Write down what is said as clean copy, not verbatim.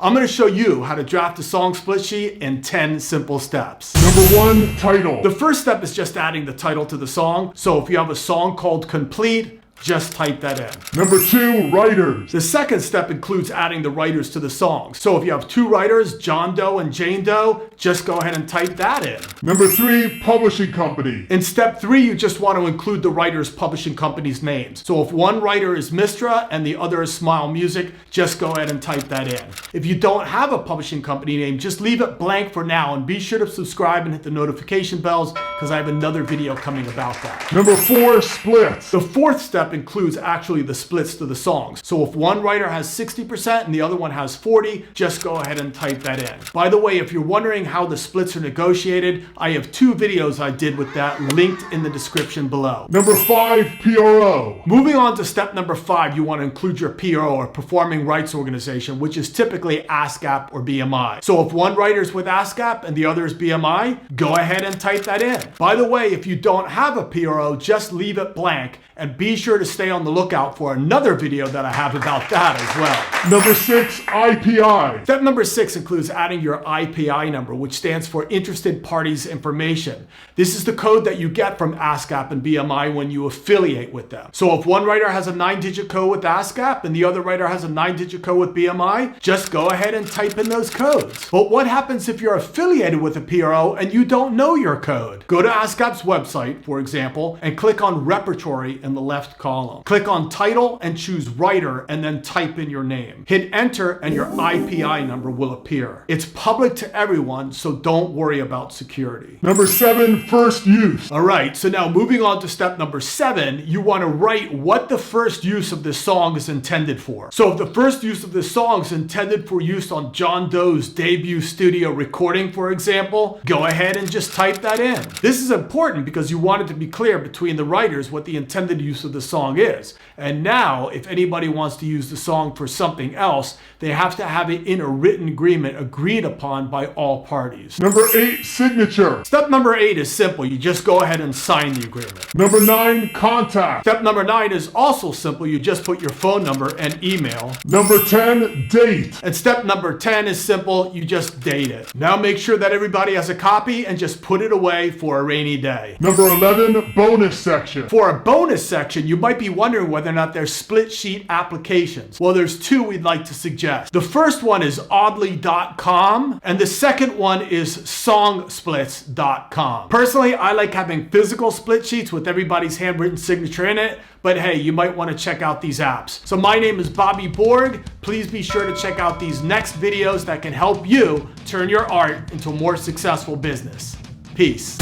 I'm going to show you how to draft a song split sheet in 10 simple steps. Number 1, title. The first step is just adding the title to the song. So if you have a song called Complete, just type that in. Number 2, writers. The second step includes adding the writers to the song. So if you have two writers, John Doe and Jane Doe, just go ahead and type that in. Number 3, publishing company. In step 3, you just want to include the writer's publishing company's names. So if one writer is Mistra and the other is Smile Music, just go ahead and type that in. If you don't have a publishing company name, just leave it blank for now and be sure to subscribe and hit the notification bells because I have another video coming about that. Number 4, splits. The fourth step includes actually the splits to the songs. So if one writer has 60% and the other one has 40, just go ahead and type that in. By the way, if you're wondering how the splits are negotiated, I have 2 videos I did with that linked in the description below. Number 5, PRO. Moving on to step number 5, you want to include your PRO or Performing Rights Organization, which is typically ASCAP or BMI. So if one writer is with ASCAP and the other is BMI, go ahead and type that in. By the way, if you don't have a PRO, just leave it blank and be sure to stay on the lookout for another video that I have about that as well. Number 6, IPI. Step number 6 includes adding your IPI number, which stands for Interested Parties Information. This is the code that you get from ASCAP and BMI when you affiliate with them. So if one writer has a 9-digit code with ASCAP and the other writer has a 9-digit code with BMI, just go ahead and type in those codes. But what happens if you're affiliated with a PRO and you don't know your code? Go to ASCAP's website, for example, and click on Repertory in the left column. Click on Title and choose Writer and then type in your name. Hit Enter and your IPI number will appear. It's public to everyone, so don't worry about security. Number 7, first use. All right, so now moving on to step number 7, you want to write what the first use of this song is intended for. So if the first use of this song is intended for use on John Doe's debut studio recording, for example, go ahead and just type that in. This is important because you want it to be clear between the writers what the intended use of the song is. And now, if anybody wants to use the song for something else, they have to have it in a written agreement agreed upon by all parties. Number 8, signature. Step number 8 is simple. You just go ahead and sign the agreement. Number 9, contact. Step number 9 is also simple. You just put your phone number and email. Number 10, date. And step number 10 is simple. You just date it. Now make sure that everybody has a copy and just put it away for a rainy day. Number 11, bonus section. For a bonus section, you might be wondering whether or not there's split sheet applications. Well, there's 2 we'd like to suggest. The first one is oddly.com and the second one is songsplits.com. Personally, I like having physical split sheets with everybody's handwritten signature in it, but hey, you might want to check out these apps. So my name is Bobby Borg. Please be sure to check out these next videos that can help you turn your art into a more successful business. Peace.